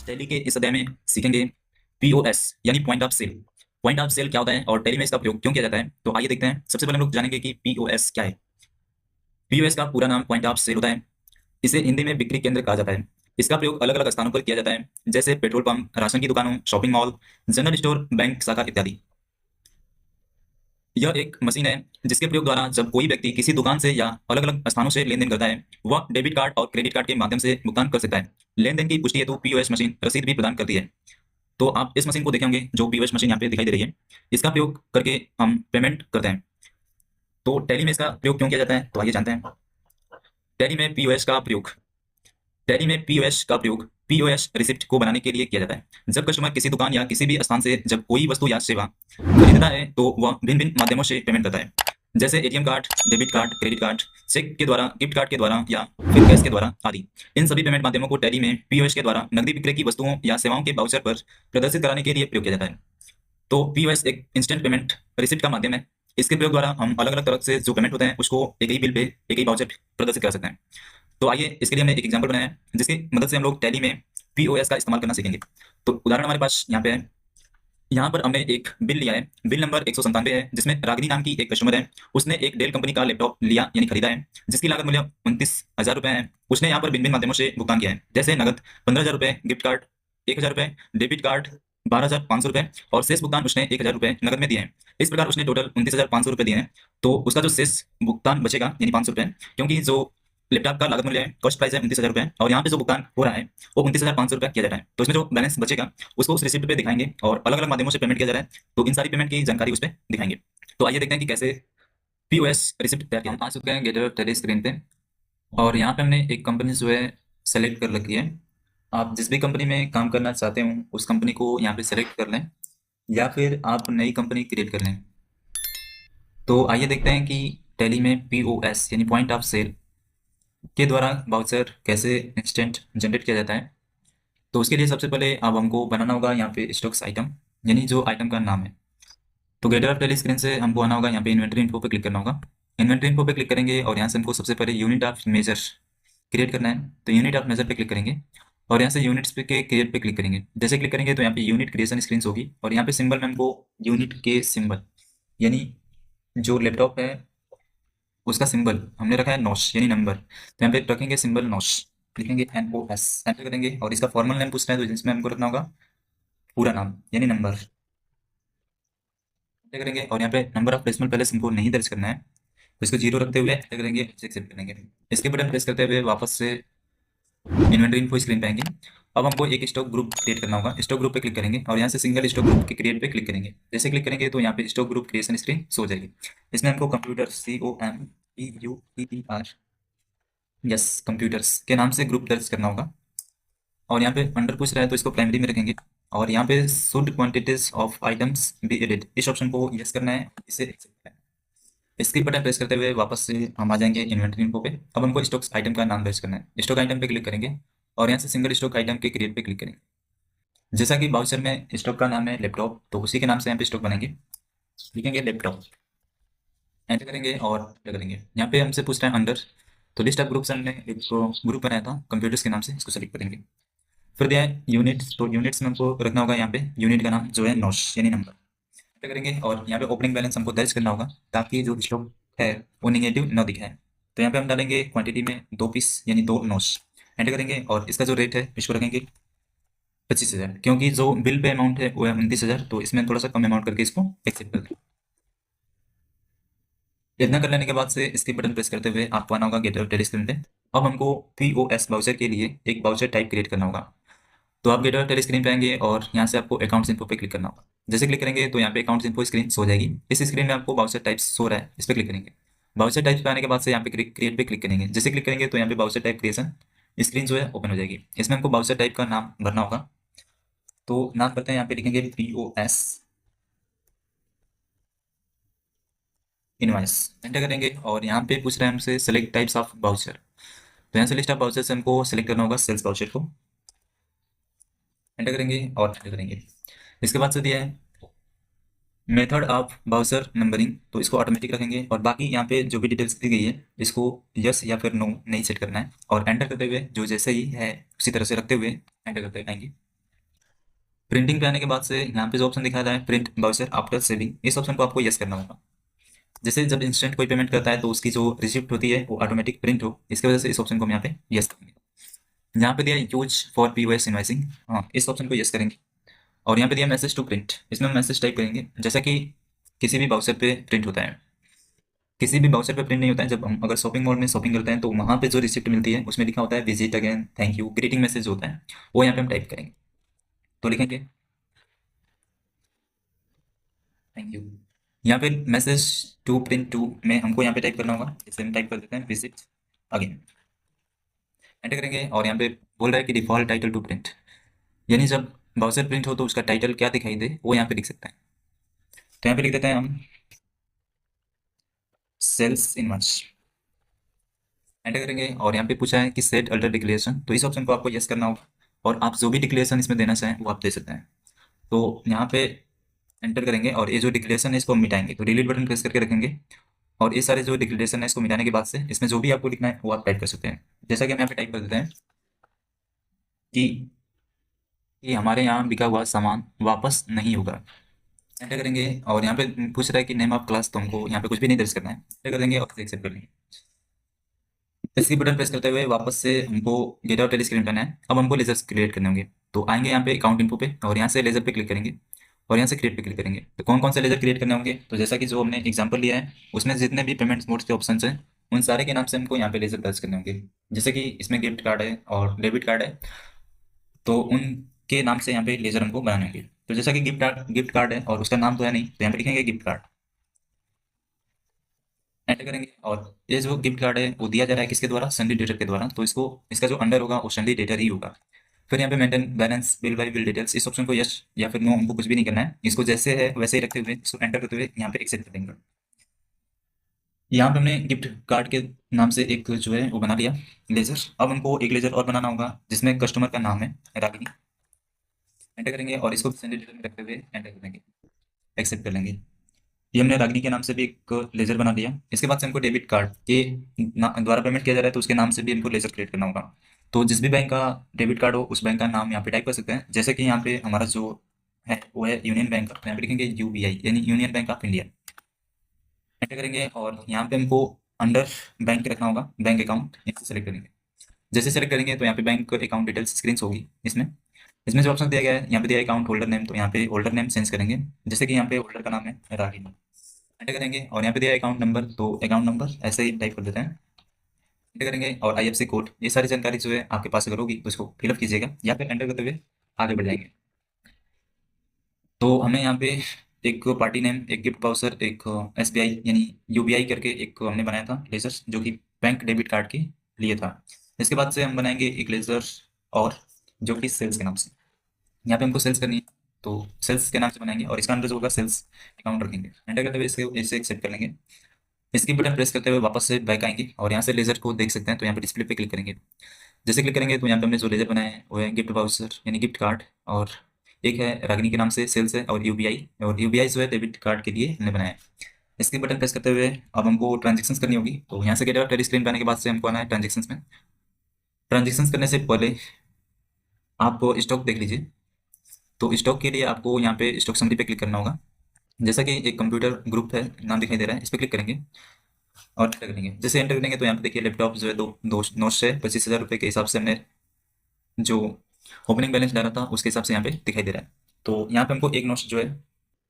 आज टैली के इस अध्याय में सीखेंगे पीओएस यानी point of sale. Point of sale क्या होता है और टैली में इसका प्रयोग क्यों किया जाता है, तो आइए देखते हैं। सबसे पहले हम लोग जानेंगे कि पीओएस क्या है। पीओएस का पूरा नाम पॉइंट ऑफ सेल होता है। इसे हिंदी में बिक्री केंद्र कहा जाता है। इसका प्रयोग अलग अलग स्थानों पर किया जाता है, जैसे पेट्रोल पंप, राशन की दुकानों, shopping mall, general store, bank शाखा इत्यादि। यह एक मशीन है जिसके प्रयोग द्वारा जब कोई व्यक्ति किसी दुकान से या अलग अलग स्थानों से लेन देन करता है, वह डेबिट कार्ड और क्रेडिट कार्ड के माध्यम से भुगतान कर सकता है। लेन देन की पुष्टि हेतु पीओएस मशीन रसीद भी प्रदान करती है। तो आप इस मशीन को देखेंगे, जो पीओएस मशीन यहाँ पे दिखाई दे रही है। इसका प्रयोग करके हम पेमेंट करते हैं। तो टैली में इसका प्रयोग क्यों किया जाता है, तो आइए जानते हैं। टैली में पीओएस का प्रयोग टैली में पीओएस का प्रयोग पीओएस रिसिप्ट को बनाने के लिए किया जाता है। जब कस्टमर किसी दुकान या किसी भी स्थान से जब कोई वस्तु या सेवा खरीदता है, तो वह भिन्न भिन्न माध्यमों से पेमेंट करता है, जैसे ATM card, debit card, credit card, cheque के द्वारा, गिफ्ट कार्ड के द्वारा या फिर कैश के द्वारा आदि। इन सभी पेमेंट माध्यमों को टैली में पीओएस के द्वारा नकदी विक्रय की वस्तुओं या सेवाओं के वाउचर पर प्रदर्शित कराने के लिए प्रयोग किया जाता है। तो पीओएस एक इंस्टेंट पेमेंट रिसिप्ट का माध्यम है। इसके प्रयोग द्वारा हम अलग अलग तरह से जो पेमेंट होते हैं उसको एक ही बिल पे, एक ही वाउचर प्रदर्शित कर सकते हैं। तो आइए, इसके लिए हमने एक एग्जांपल बनाया है जिसकी मदद से हम लोग टैली में पीओएस का इस्तेमाल करना सीखेंगे। तो उदाहरण हमारे पास यहाँ पे है। यहाँ पर हमने एक बिल लिया है, बिल नंबर 197 है, जिसमें रागिनी नाम की एक कस्टमर है। उसने एक डेल कंपनी का लैपटॉप लिया यानी खरीदा है, जिसकी लागत मूल्य 29,000 रुपये है। उसने यहाँ पर भिन्न भिन्न माध्यमों से भुगतान किया है, जैसे नगद 15,000 रुपये, गिफ्ट कार्ड 1,000 रुपये, डेबिट कार्ड 12,500 रुपये और शेष भुगतान उसने 1,000 रुपये नगद में दिए हैं। इस प्रकार उसने टोटल 29,500 रुपये दिए हैं। तो उसका जो शेष भुगतान बचेगा यानी 500 रुपये, क्योंकि जो लैपटॉप का लागत मूल्य है, कॉस्ट प्राइस है 29,000 रुपये, और यहाँ पे जो भुगतान हो रहा है वो 29,500 रुपये किया जा रहा है। तो इसमें जो बैलेंस बचेगा उसको उस रिसिप्ट पे दिखाएंगे और अलग अलग माध्यमों से पेमेंट किया जा रहा है, तो इन सारी पेमेंट की जानकारी उस पर दिखाएंगे। तो आइए देखते हैं कि कैसे पीओएस रिसिप्ट तैयार किया। हम आ चुके हैं गेटवे टैली स्क्रीन पे, और यहाँ पे हमने एक कंपनी जो है सेलेक्ट कर रखी है। आप जिस भी कंपनी में काम करना चाहते हो उस कंपनी को यहाँ पे सेलेक्ट कर लें, या फिर आप नई कंपनी क्रिएट कर लें। तो आइए देखते हैं कि टैली में पीओएस यानी पॉइंट ऑफ सेल के द्वारा वाउचर कैसे इंस्टेंट जनरेट किया जाता है। तो उसके लिए सबसे पहले अब हमको बनाना होगा यहाँ पे स्टॉक्स आइटम, यानी जो आइटम का नाम है। तो गेटर ऑफ टैली स्क्रीन से हमको आना होगा, यहाँ पे इन्वेंटरी इन्फो पे क्लिक करना होगा। इन्वेंटरी इन्फो पे क्लिक करेंगे और यहाँ से हमको सबसे पहले यूनिट ऑफ मेजर क्रिएट करना है। तो यूनिट ऑफ मेजर पे क्लिक करेंगे और यहाँ से यूनिट्स पे के क्रिएट पे क्लिक करेंगे। जैसे क्लिक करेंगे तो यहाँ पे यूनिट क्रिएशन स्क्रीन होगी, और यहाँ पे सिंबल में हमको यूनिट के सिंबल यानी जो लैपटॉप है उसका सिंबल हमने रखा है नॉश यानी नंबर, तो यहाँ पे रखेंगे सिंबल नॉश, लिखेंगे NOS, एंटर करेंगे और इसका फॉर्मल नेम पूछना है तो जिसमें हमको रखना होगा पूरा नाम यानी नंबर, एंटर करेंगे। और यहाँ पे नंबर ऑफ डेसिमल प्लेस हमको नहीं दर्ज करना है, तो इसको 0 रखते हुए एंटर करेंगे, एक्सेप्ट करेंगे। इसके बटन प्रेस करते हुए वापस से इन्वेंटरी इन्फो स्क्रीन पे आएंगे। अब हमको एक स्टॉक ग्रुप क्रिएट करना होगा। स्टॉक ग्रुप पे क्लिक करेंगे और यहाँ से सिंगल स्टॉक ग्रुप के क्रिएट पे क्लिक करेंगे। जैसे क्लिक करेंगे तो यहाँ पे stock group creation screen show हो जाएगी। इसमें हमको कंप्यूटर COMPUTER यस कंप्यूटर्स के नाम से ग्रुप दर्ज करना होगा। और यहाँ पे अंडर पूछ रहा है तो इसको प्राइमरी में रखेंगे, और यहाँ पे should quantities of items be added, इस ऑप्शन को यस करना है, इसे एक्सेप्ट करना है। स्किप बटन प्रेस करते हुए वापस से हम आ जाएंगे इन्वेंटरी इन्फो पे। अब हमको स्टॉक आइटम का नाम दर्ज करना है। स्टॉक आइटम पे क्लिक करेंगे और यहाँ से सिंगल स्टॉक आइटम के क्रिएट पे क्लिक करेंगे। जैसा कि बाउचर में स्टॉक का नाम है लैपटॉप, तो उसी के नाम से यहाँ पे स्टॉक बनेंगे, लिखेंगे लैपटॉप, एंटर करेंगे और एंटर करेंगे। यहाँ पे हमसे पूछ रहा है अंडर, तो लिस्ट ऑफ ग्रुप्स हमने एक ग्रुप बनाया था कंप्यूटर्स के नाम से, इसको सेलेक्ट करेंगे। फिर दिया है यूनिट्स, तो यूनिट्स में हमको रखना होगा यहाँ पे यूनिट का नाम जो है नॉश यानी नंबर, एंटर करेंगे। और यहाँ पे ओपनिंग बैलेंस हमको दर्ज करना होगा ताकि जो स्टॉक है वो निगेटिव न दिखाए। तो यहाँ पे हम डालेंगे क्वांटिटी में 2 पीस यानी 2 नॉश, एंटर करेंगे। और इसका जो रेट है इसको रखेंगे 25,000, क्योंकि जो बिल पे अमाउंट है वो है 29,000, तो इसमें थोड़ा सा कम अमाउंट करके इसको एक्सेप्ट कर दें। इतना कर लेने के बाद से इसके बटन प्रेस करते हुए आपको आना होगा गेट टैली स्क्रीन पे। अब हमको पीओएस बाउचर के लिए एक बाउचर टाइप क्रिएट करना होगा। तो आप गेट टैली स्क्रीन पे आएंगे और यहाँ से आपको अकाउंट्स इन्फो पे क्लिक करना होगा। जैसे क्लिक करेंगे तो यहाँ पे अकाउंट्स इन्फो स्क्रीन हो जाएगी। इस स्क्रीन में आपको बाउचर टाइप्स शो रहा है, इस पर क्लिक करेंगे। बाउचर टाइप्स पे आने के बाद से यहाँ पे क्रिएट पे क्लिक करेंगे। जैसे क्लिक करेंगे तो यहाँ पे बाउचर टाइप क्रिएशन स्क्रीन जो है ओपन हो जाएगी। इसमें हमको बाउचर टाइप का नाम भरना होगा, तो नाम भरते हैं। यहाँ पे लिखेंगे पीओएस इनवॉइस, एंटर करेंगे। और यहाँ पे पूछ रहे हैं हमसे सेलेक्ट टाइप्स ऑफ बाउचर, तो यहाँ से लिस्ट ऑफ बाउचर से हमको सेलेक्ट करना होगा सेल्स बाउचर को, एंटर करेंगे और एंटर करेंगे। इसके बाद से दिया है मेथड ऑफ बाउचर नंबरिंग, तो इसको ऑटोमेटिक रखेंगे। और बाकी यहाँ पे जो भी डिटेल्स दी गई है इसको यस या फिर नो नहीं सेट करना है, और एंटर करते हुए जो जैसे ही है उसी तरह से रखते हुए एंटर करते आएंगे। प्रिंटिंग पे आने के बाद से यहाँ पे जो ऑप्शन दिखा रहा है प्रिंट वाउचर आफ्टर सेविंग, इस ऑप्शन को आपको यस करना होगा। जैसे जब इंस्टेंट कोई पेमेंट करता है तो उसकी जो रिसिप्ट होती है वो ऑटोमेटिक प्रिंट हो, इसकी वजह से इस ऑप्शन को हम यहाँ पे यस करेंगे। यहाँ पे दिया यूज फॉर पीओएस इनवाइसिंग, हाँ इस ऑप्शन को यस करेंगे। और यहाँ पे दिया मैसेज टू प्रिंट, इसमें हम मैसेज टाइप करेंगे, जैसा कि किसी भी बाउचर पे प्रिंट होता है। किसी भी बाउचर पे प्रिंट नहीं होता है, जब हम अगर शॉपिंग मॉल में शॉपिंग करते हैं तो वहाँ पे जो रिसिप्ट मिलती है उसमें लिखा होता है visit again, thank you, greeting message होता है, वो यहाँ पे हम टाइप करेंगे। तो लिखेंगे थैंक यू। यहाँ पे मैसेज टू प्रिंट टू में हमको यहाँ पे टाइप करना होगा, जैसे हम टाइप कर देते हैं विजिट अगेन, एंटर करेंगे। और यहाँ पे बोल रहा है कि डिफॉल्ट टाइटल टू प्रिंट, यानी जब ब्राउज़र प्रिंट हो तो उसका टाइटल क्या दिखाई दे वो यहाँ पे लिख सकता है। तो यहाँ पे लिख देते हैं हम सेल्स इनवर्स, एंटर करेंगे। और यहाँ पे पूछा है कि सेट अल्टर डिक्लेरेशन, तो इस ऑप्शन को आपको यस करना होगा और आप जो भी डिक्लेरेशन इसमें देना चाहें वो आप दे सकते हैं। तो यहाँ पे एंटर करेंगे और ये जो डिक्लेरेशन है इसको हम मिटाएंगे, तो डिलीट बटन प्रेस करके रखेंगे। और ये सारे जो डिक्लेरेशन है इसको मिटाने के बाद से इसमें जो भी आपको लिखना है वो आप टाइप कर सकते हैं। जैसा कि हम यहाँ पे टाइप कर देते हैं कि हमारे यहाँ बिका हुआ सामान वापस नहीं होगा, एंटर करेंगे। और यहाँ पे पूछ रहा है कि नेम ऑफ क्लास, तो हमको यहाँ पे कुछ भी नहीं दर्ज करना है, एंटर कर देंगे और एक्सेप्ट कर लेंगे। इसकी बटन प्रेस करते हुए वापस से हमको गेट आउट स्क्रीन करना है। अब हमको लेजर्स क्रिएट करने होंगे, तो आएंगे यहाँ पे अकाउंट इन्फो पे और यहाँ से लेजर पे क्लिक करेंगे और यहाँ से क्रिएट पे क्लिक करेंगे। तो कौन कौन से लेजर क्रिएट करने होंगे, तो जैसा कि जो हमने एग्जाम्पल लिया है उसमें जितने भी पेमेंट मोड्स के ऑप्शन हैं उन सारे के नाम से हमको यहाँ पे लेजर दर्ज करने होंगे। जैसे कि इसमें गिफ्ट कार्ड है और डेबिट कार्ड है, तो उनके नाम से यहाँ पे लेजर हमको बनाने होंगे। तो जैसा कि गिफ्ट कार्ड है और उसका नाम तो है नहीं, तो यहाँ पे लिखेंगे गिफ्ट कार्ड, एंटर करेंगे। और ये जो गिफ्ट कार्ड है वो दिया जा रहा है किसके द्वारा, संडे डेटर के द्वारा, तो इसको इसका जो अंडर होगा वो संडे डेटर ही होगा। फिर यहाँ पे maintain balance bill bye bill details, इस ऑप्शन को यस या फिर नो, हमको कुछ भी नहीं करना है, इसको जैसे है वैसे ही रखते हुए इसको एंटर करते हुए यहाँ पे एक्सेप्ट कर देंगे। यहाँ पे हमने गिफ्ट कार्ड के नाम से एक जो है वो बना लिया लेजर। अब हमको एक लेजर और बनाना होगा जिसमें कस्टमर का नाम है रागिनी, एंटर करेंगे और इसको संडे डेटर में रखते हुए एंटर कर देंगे, एक्सेप्ट कर लेंगे। ये हमने रागिनी के नाम से भी एक लेजर बना लिया। इसके बाद से हमको डेबिट कार्ड के द्वारा पेमेंट किया जा रहा है, तो उसके नाम से भी हमको लेजर क्रिएट करना होगा। तो जिस भी बैंक का डेबिट कार्ड हो उस बैंक का नाम यहाँ पे टाइप कर सकते हैं। जैसे कि यहाँ पे हमारा जो है वो है यूनियन बैंक का, तो यहाँ पे लिखेंगे यूबीआई यानी union bank of India, enter करेंगे। और यहाँ पे हमको अंडर बैंक रखना होगा बैंक अकाउंट, इसे सेलेक्ट करेंगे। जैसे सेलेक्ट करेंगे तो यहाँ पे बैंक अकाउंट डिटेल्स स्क्रीन होगी। इसमें इसमें जो ऑप्शन दिया गया है यहाँ पे दिया है अकाउंट होल्डर नेम, तो यहाँ पे होल्डर नेम चेंज करेंगे। जैसे कि यहाँ पे होल्डर का नाम है रागिनी, एंटर करेंगे। और यहाँ पे दिया है अकाउंट नंबर, तो अकाउंट नंबर ऐसे ही टाइप कर देते हैं, एंटर करेंगे। और आईएफएससी कोड, ये सारी जानकारी जो है आपके पास अगर होगी तो इसको फिलअप कीजिएगा या फिर एंटर करते हुए आगे बढ़ जाएंगे। तो हमें यहाँ पे एक पार्टी नेम, एक गिफ्ट वाउचर, एक एसबीआई यानी यूबीआई करके एक हमने बनाया था लेजर जो कि बैंक डेबिट कार्ड के लिए था। इसके बाद से हम बनाएंगे एक लेजर और जो कि सेल्स के नाम से, यहाँ पे हमको सेल्स करनी है, तो सेल्स के नाम से बनाएंगे और इसका अंदर जो होगा सेल्स अकाउंट रखेंगे। एंटर करते हुए इसे एक्सेप्ट कर लेंगे। इसकी बटन प्रेस करते हुए वापस से बैक आएंगे और यहाँ से लेजर को देख सकते हैं, तो यहाँ पे डिस्प्ले पे क्लिक करेंगे। जैसे क्लिक करेंगे तो यहाँ पे हमने जो लेजर बनाया है वो है गिफ्ट वाउचर यानी गिफ्ट कार्ड, और एक है रागिनी के नाम से सेल्स है, और यूबीआई जो है डेबिट कार्ड के लिए हमने बनाया है। इसकी बटन प्रेस करते हुए अब हमको ट्रांजेक्शन करनी होगी, तो यहाँ से गेट आउट स्क्रीन पे आने के बाद से हमको आना है ट्रांजेक्शन में। ट्रांजेक्शन करने से पहले आप स्टॉक देख लीजिए, तो स्टॉक के लिए आपको यहाँ पे स्टॉक समरी पे क्लिक करना होगा। जैसा कि एक कंप्यूटर ग्रुप है नाम दिखाई दे रहा है, इस पर क्लिक करेंगे और एंटर करेंगे। जैसे एंटर करेंगे तो यहाँ पे देखिए लैपटॉप जो है दो दो नौ से 25,000 रुपये के हिसाब से हमने जो ओपनिंग बैलेंस डाला था उसके हिसाब से यहाँ पे दिखाई दे रहा है। तो यहाँ पे हमको एक नोट्स जो है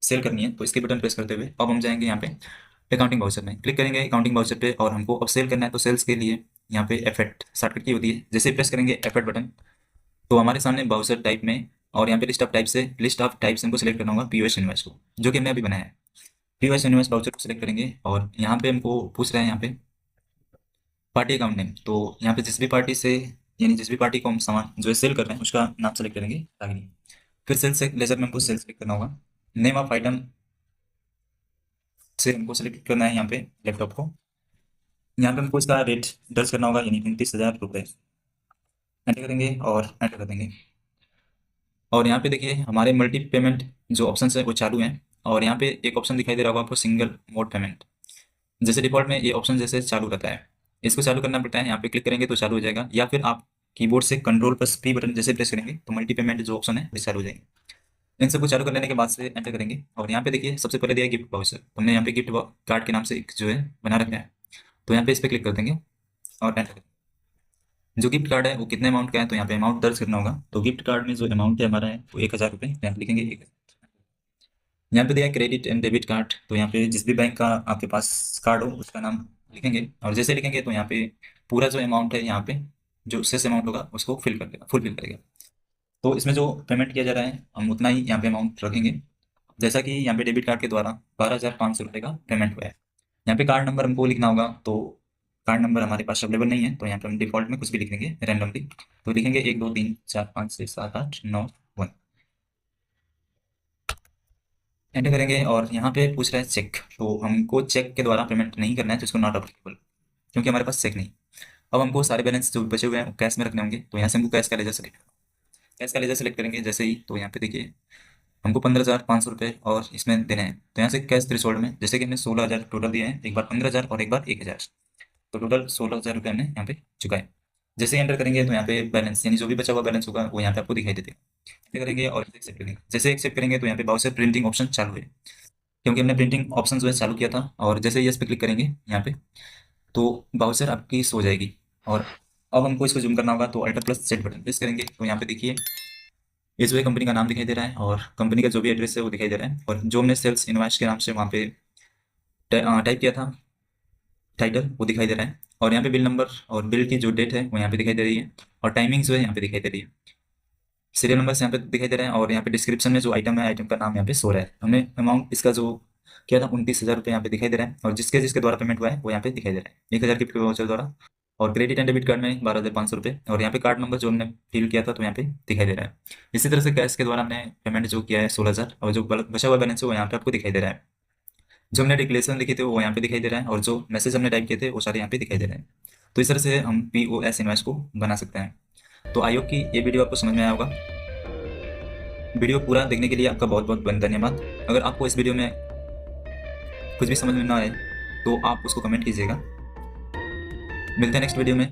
सेल करनी है, तो इसके बटन प्रेस करते हुए अब हम जाएंगे यहाँ पे अकाउंटिंग वाउचर में, क्लिक करेंगे अकाउंटिंग वाउचर पे और हमको अब सेल करना है। तो सेल्स के लिए यहाँ पे एफेक्ट शॉर्टकट की होती है, जैसे प्रेस करेंगे एफेक्ट बटन तो हमारे सामने ब्राउजर टाइप में, और यहाँ पे लिस्ट ऑफ टाइप से हमको सेलेक्ट करना होगा पीओएस यूनिवर्स को, जो कि हमने अभी बनाया है। पीओएस यूनिवर्स ब्राउजर को सिलेक्ट करेंगे और यहाँ पे हमको पूछ रहे हैं यहाँ पे पार्टी अकाउंट नेम, तो यहाँ पे जिस भी पार्टी से यानी जिस भी पार्टी को हम सामान जो है सेल कर रहे हैं उसका नाम सेलेक्ट करेंगे रागिनी। फिर सेल से लेजर में हमको सेल सेलेक्ट करना होगा। नेम ऑफ आइटम से हमको सेलेक्ट करना है यहाँ पे लैपटॉप को। यहाँ पे हमको इसका रेट दर्ज करना होगा यानी 29,000 रुपये, एंटर करेंगे और एंटर कर देंगे। और यहाँ पे देखिए हमारे मल्टी पेमेंट जो ऑप्शन है वो चालू हैं, और यहाँ पे एक ऑप्शन दिखाई दे रहा होगा आपको सिंगल मोड पेमेंट। जैसे डिफॉल्ट में ये ऑप्शन जैसे चालू रहता है, इसको चालू करना पड़ता है। यहाँ पे क्लिक करेंगे तो चालू हो जाएगा, या फिर आप कीबोर्ड से कंट्रोल प्लस पी बटन जैसे प्रेस करेंगे तो मल्टी पेमेंट जो ऑप्शन है वो चालू हो जाएंगे। इन सबको चालू कर लेने के बाद से एंटर करेंगे और यहाँ पे देखिए सबसे पहले दिया है गिफ्ट वाउचर। हमने यहाँ पे गिफ्ट कार्ड के नाम से एक जो है बना रखा है, तो यहाँ पे इस पर क्लिक कर देंगे और एंटर करेंगे। जो गिफ्ट कार्ड है वो कितने अमाउंट का है, तो यहाँ पे अमाउंट दर्ज करना होगा। तो गिफ्ट कार्ड में जो अमाउंट है हमारा है वो 1000 रुपये, यहाँ पे लिखेंगे 1000। यहाँ पे दिया है क्रेडिट एंड डेबिट कार्ड, तो यहाँ पे जिस भी बैंक का आपके पास कार्ड हो उसका नाम लिखेंगे और जैसे लिखेंगे तो यहाँ पे पूरा जो अमाउंट है यहाँ पे जो शेष अमाउंट होगा उसको फिल कर देगा, फुलफिल करेगा। तो इसमें जो पेमेंट किया जा रहा है हम उतना ही यहाँ पे अमाउंट रखेंगे। जैसा कि यहाँ पे डेबिट कार्ड के द्वारा 12,500 रुपये का पेमेंट हुआ है। यहाँ पे कार्ड नंबर हमको लिखना होगा, तो कार्ड नंबर हमारे पास अवेलेबल नहीं है, तो यहाँ पे हम डिफॉल्ट में कुछ भी लिख देंगे रैंडमली। तो लिखेंगे 1 2 3 4 5 6 7 8 9 1, एंटर करेंगे और यहाँ पे पूछ रहा है चेक। तो हमको चेक के द्वारा पेमेंट नहीं करना है, तो इसको नॉट अप्लीकेबल, क्योंकि हमारे पास चेक नहीं। अब हमको सारे बैलेंस जो बचे हुए हैं वो कैश में रखने होंगे, तो यहाँ से हमको कैश का लेजर सेलेक्ट करेंगे जैसे ही, तो यहाँ पे देखिए हमको 15,500 रुपये और इसमें देने हैं। तो यहाँ से कैश थ्रेशोल्ड में जैसे कि हमने 16,000 टोटल दिए हैं, एक बार 15,000 और एक बार 1,000, तो टोटल 16,000 रुपये हमने यहाँ पे चुकाए। जैसे ही एंटर करेंगे तो यहाँ पे बैलेंस यानी जो भी बचा हुआ बैलेंस होगा वो यहाँ पे आपको दिखाई देते हैं। एंटर करेंगे और एक्सेप्ट करेंगे। जैसे एक्सेप्ट करेंगे तो यहाँ पे बाउचर प्रिंटिंग ऑप्शन चालू है, क्योंकि हमने प्रिंटिंग ऑप्शन जो है चालू किया था। और जैसे ही इस पे क्लिक करेंगे यहाँ पे तो बाउचर आपकी शो हो जाएगी। और अब हमको इसको जूम करना होगा, तो alter plus Z button press करेंगे, तो यहाँ पे देखिए ये जो है कंपनी का नाम दिखाई दे रहा है और कंपनी का जो भी एड्रेस है वो दिखाई दे रहा है। और जो हमने सेल्स इनवॉइस के नाम से वहाँ पे टाइप किया था टाइटल, वो दिखाई दे रहा है। और यहाँ पे बिल नंबर और बिल की जो डेट है वो यहाँ पे दिखाई दे रही है, और टाइमिंग जो है यहाँ पे दिखाई दे रही है। सीरियल नंबर यहाँ पे दिखाई दे रहे हैं, और यहाँ पे डिस्क्रिप्शन में जो आइटम है आइटम का नाम यहाँ पे सो रहा है। हमने अमाउंट इसका जो किया था 29,000 रुपये यहाँ पे दिखाई दे रहा है, और जिसके जिसके द्वारा पेमेंट हुआ है वो यहाँ पे दिखाई दे रहा है 1,000 गिफ्ट वाउचर द्वारा। और क्रेडिट एंड डेबिट कार्ड में 12,500 रुपये, और यहाँ पे कार्ड नंबर जो हमने फिल किया था तो यहाँ पे दिखाई दे रहा है। इसी तरह से कैश के द्वारा हमने पेमेंट जो किया है 16,000, और जो बचा हुआ बैलेंस है वो यहाँ पे आपको दिखाई दे रहा है। जो हमने डिक्लेरेशन लिखे थे वो यहाँ पे दिखाई दे रहा है, और जो मैसेज हमने टाइप किए थे वो सारे यहाँ पे दिखाई दे रहे हैं। तो इस तरह से हम POS इनवॉइस को बना सकते हैं। तो आई होप कि ये वीडियो आपको समझ में आया होगा। वीडियो पूरा देखने के लिए आपका बहुत बहुत धन्यवाद। अगर आपको इस वीडियो में कुछ भी समझ में ना आए तो आप उसको कमेंट कीजिएगा। मिलते हैं नेक्स्ट वीडियो में।